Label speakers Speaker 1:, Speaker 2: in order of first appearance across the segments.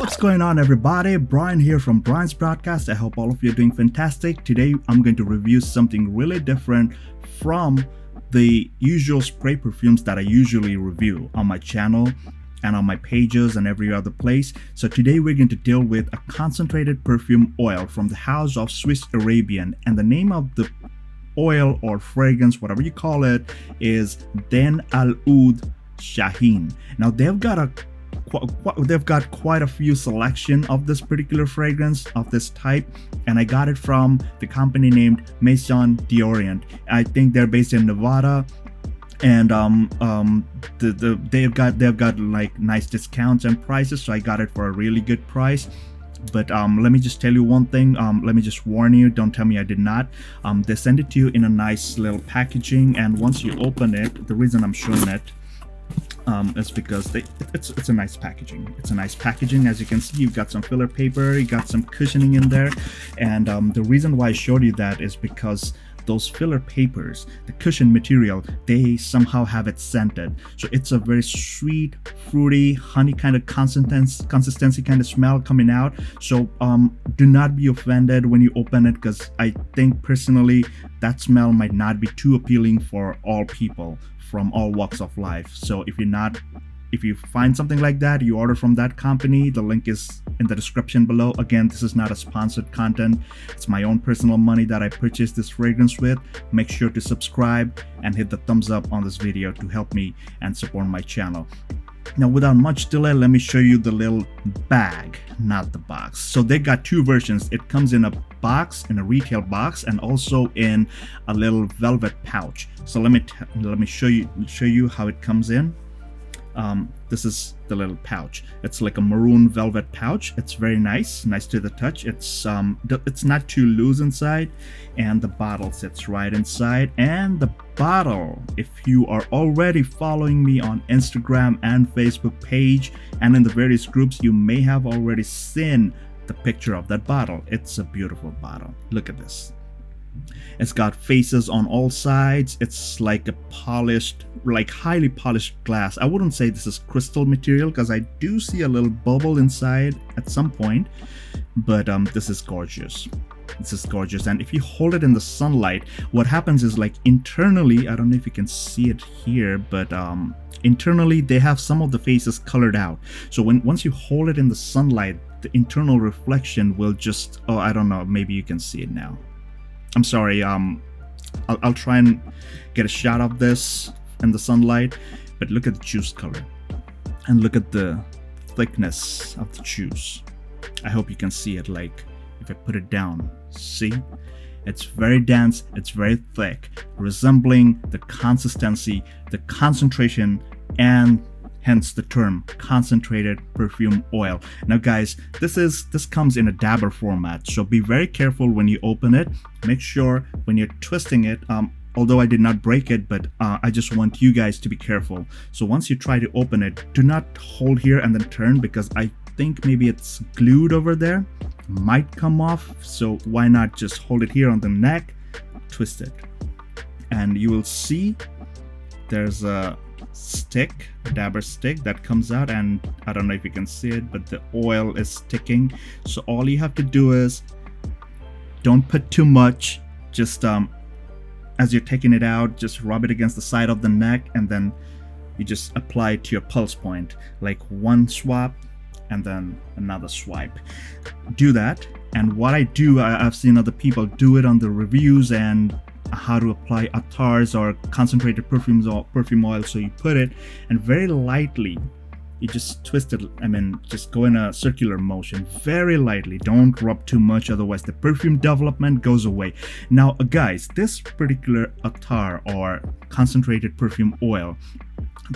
Speaker 1: What's going on, everybody? Brian here from Brian's Broadcast. I hope all of you are doing fantastic. Today I'm going to review something really different from the usual spray perfumes that I usually review on my channel and on my pages and every other place. So today we're going to deal with a concentrated perfume oil from the house of Swiss Arabian, and the name of the oil or fragrance, whatever you call it, is Dehn Al Oud Shaheen. Now they've got quite a few selection of this particular fragrance of this type, and I got it from the company named Majestic Woody. I think they're based in Nevada, and they've got like nice discounts and prices, so I got it for a really good price. But let me just tell you one thing. Let me just warn you, don't tell me I did not. They send it to you in a nice little packaging, and once you open it, the reason I'm showing it is because it's a nice packaging. It's a nice packaging. As you can see, you've got some filler paper, you got some cushioning in there, and the reason why I showed you that is because those filler papers, the cushion material, they somehow have it scented, so it's a very sweet, fruity, honey kind of consistency kind of smell coming out. So do not be offended when you open it, because I think personally that smell might not be too appealing for all people from all walks of life. So if you find something like that, you order from that company, the link is in the description below. Again, this is not a sponsored content. It's my own personal money that I purchased this fragrance with. Make sure to subscribe and hit the thumbs up on this video to help me and support my channel. Now, without much delay, let me show you the little bag, not the box. So they got two versions. It comes in a box, in a retail box, and also in a little velvet pouch. So let me show you how it comes in. This is the little pouch. It's like a maroon velvet pouch. It's very nice to the touch. It's not too loose inside, and the bottle sits right inside. And the bottle, if you are already following me on Instagram and Facebook page and in the various groups, you may have already seen the picture of that bottle. It's a beautiful bottle. Look at this. It's got faces on all sides. It's like a polished, like highly polished glass. I wouldn't say this is crystal material, because I do see a little bubble inside at some point, but this is gorgeous. This is gorgeous. And if you hold it in the sunlight, what happens is, like, internally, I don't know if you can see it here, but internally they have some of the faces colored out. So once you hold it in the sunlight, the internal reflection will just, oh, I don't know, maybe you can see it now. I'm sorry, I'll try and get a shot of this in the sunlight, but look at the juice color and look at the thickness of the juice. I hope you can see it. Like, if I put it down, see, it's very dense, it's very thick, resembling the consistency, the concentration, and hence the term concentrated perfume oil. Now guys, this comes in a dabber format, so be very careful when you open it. Make sure when you're twisting it, although I did not break it, but I just want you guys to be careful. So once you try to open it, do not hold here and then turn, because I think maybe it's glued over there, might come off. So why not just hold it here on the neck, twist it, and you will see there's a stick, dabber stick that comes out, and I don't know if you can see it, but the oil is sticking. So all you have to do is, don't put too much, just as you're taking it out, just rub it against the side of the neck, and then you just apply it to your pulse point, like one swap and then another swipe. Do that. And what I do, I've seen other people do it on the reviews and how to apply attars or concentrated perfumes or perfume oil. So you put it, and very lightly you just twist it. I mean, just go in a circular motion very lightly. Don't rub too much, otherwise the perfume development goes away. Now guys, this particular attar or concentrated perfume oil,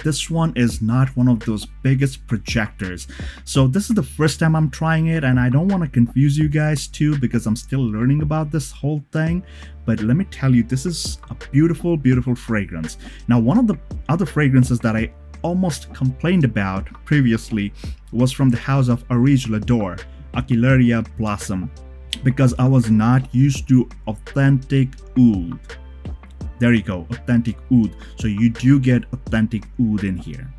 Speaker 1: this one is not one of those biggest projectors. So this is the first time I'm trying it, and I don't want to confuse you guys too, because I'm still learning about this whole thing. But let me tell you, this is a beautiful, beautiful fragrance. Now, one of the other fragrances that I almost complained about previously was from the house of Arabian Dehn, a.k.a. Blossom, because I was not used to authentic oud. There you go, authentic oud. So you do get authentic oud in here,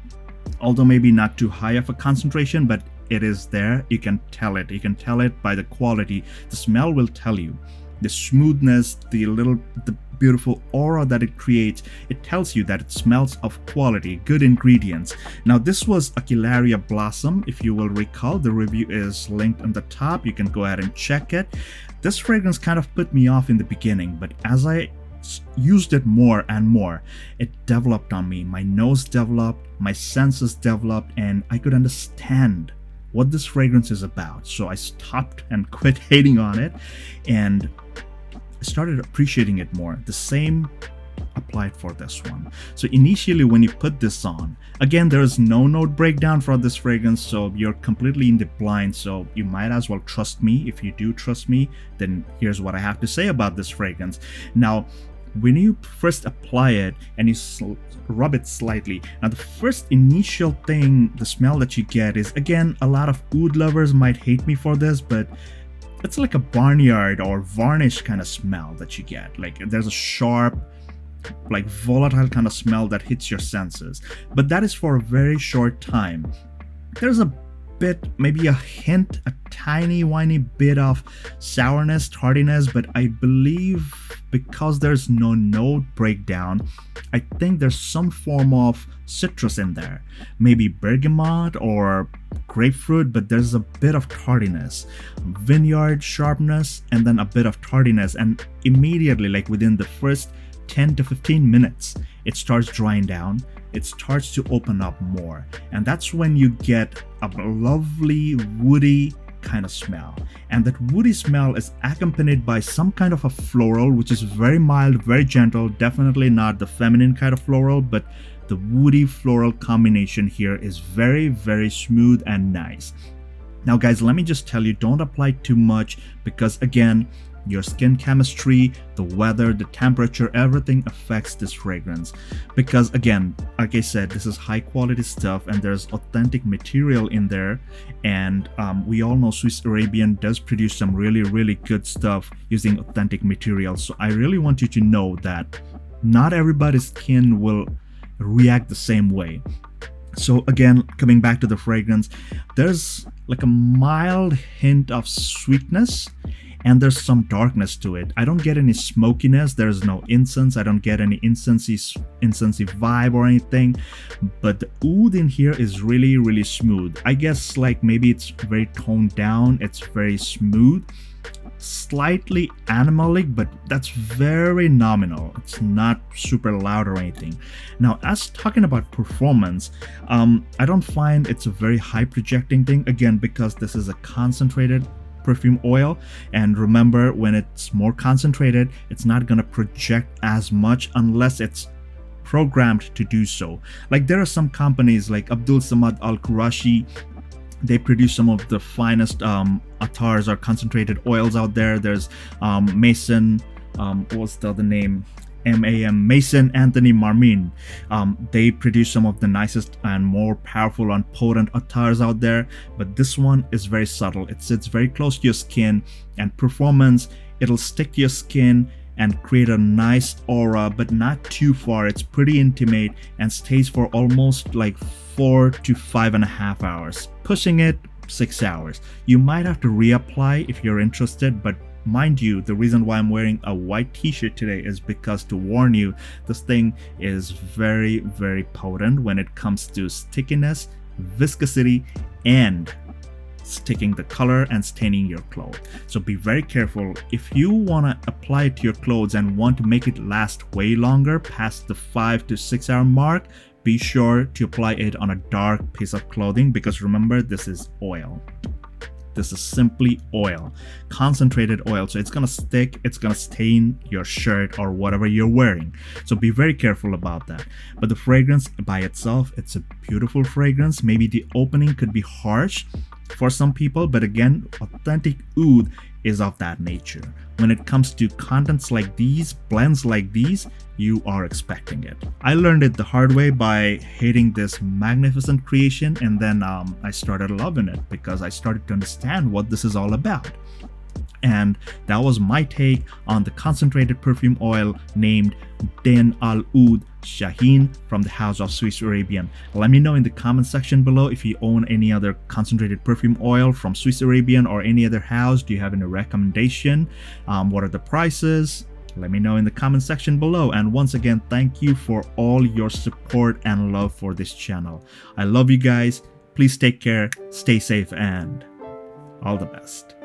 Speaker 1: although maybe not too high of a concentration, but it is there. You can tell it. You can tell it by the quality. The smell will tell you. The smoothness, the beautiful aura that it creates, it tells you that it smells of quality, good ingredients. Now this was a Blossom, if you will recall. The review is linked on the top. You can go ahead and check it. This fragrance kind of put me off in the beginning, but as I used it more and more, it developed on me. My nose developed, my senses developed, and I could understand what this fragrance is about. So I stopped and quit hating on it and started appreciating it more. The same applied for this one. So initially when you put this on, again, there is no note breakdown for this fragrance, so you're completely in the blind, so you might as well trust me. If you do trust me, then here's what I have to say about this fragrance. Now when you first apply it and you rub it slightly, now the first initial thing, the smell that you get is, again, a lot of oud lovers might hate me for this, but it's like a barnyard or varnish kind of smell that you get. Like there's a sharp, like volatile kind of smell that hits your senses, but that is for a very short time. There's a bit, maybe a hint, a tiny whiny bit of sourness, tardiness, but I believe because there's no note breakdown, I think there's some form of citrus in there, maybe bergamot or grapefruit, but there's a bit of tardiness, vineyard sharpness, and then a bit of tardiness, and immediately, like within the first 10 to 15 minutes, it starts drying down. It starts to open up more, and that's when you get a lovely woody kind of smell. And that woody smell is accompanied by some kind of a floral, which is very mild, very gentle, definitely not the feminine kind of floral, but the woody floral combination here is very, very smooth and nice. Now guys, let me just tell you, don't apply too much, because again, your skin chemistry, the weather, the temperature, everything affects this fragrance. Because again, like I said, this is high quality stuff and there's authentic material in there, and we all know Swiss Arabian does produce some really good stuff using authentic materials. So I really want you to know that not everybody's skin will react the same way. So again, coming back to the fragrance, there's like a mild hint of sweetness, and there's some darkness to it. I don't get any smokiness. There's no incense. I don't get any incensey vibe or anything. But the oud in here is really smooth. I guess like maybe it's very toned down. It's very smooth, slightly animalic, but that's very nominal. It's not super loud or anything. Now, as talking about performance, I don't find it's a very high projecting thing, again, because this is a concentrated perfume oil, and remember, when it's more concentrated, it's not gonna project as much unless it's programmed to do so. Like there are some companies like Abdul Samad Al Qurashi, they produce some of the finest attars or concentrated oils out there. There's Mason, what's the other name? Mason Anthony Marmin. They produce some of the nicest and more powerful and potent attars out there, but this one is very subtle. It sits very close to your skin, and performance, it'll stick to your skin and create a nice aura, but not too far. It's pretty intimate and stays for almost like 4 to 5.5 hours, pushing it 6 hours. You might have to reapply if you're interested, but mind you, the reason why I'm wearing a white t-shirt today is because to warn you, this thing is very potent when it comes to stickiness, viscosity, and sticking the color and staining your clothes. So be very careful. If you want to apply it to your clothes and want to make it last way longer past the 5 to 6 hour mark, be sure to apply it on a dark piece of clothing, because remember, this is oil. This is simply oil, concentrated oil. So it's gonna stick, it's gonna stain your shirt or whatever you're wearing. So be very careful about that. But the fragrance by itself, it's a beautiful fragrance. Maybe the opening could be harsh for some people, but again, authentic oud is of that nature. When it comes to contents like these, blends like these, you are expecting it. I learned it the hard way by hating this magnificent creation, and then I started loving it because I started to understand what this is all about. And that was my take on the concentrated perfume oil named Dehn Al Oud Shaheen from the house of Swiss Arabian. Let me know in the comment section below if you own any other concentrated perfume oil from Swiss Arabian or any other house. Do you have any recommendation? What are the prices? Let me know in the comment section below. And once again, thank you for all your support and love for this channel. I love you guys. Please take care, stay safe, and all the best.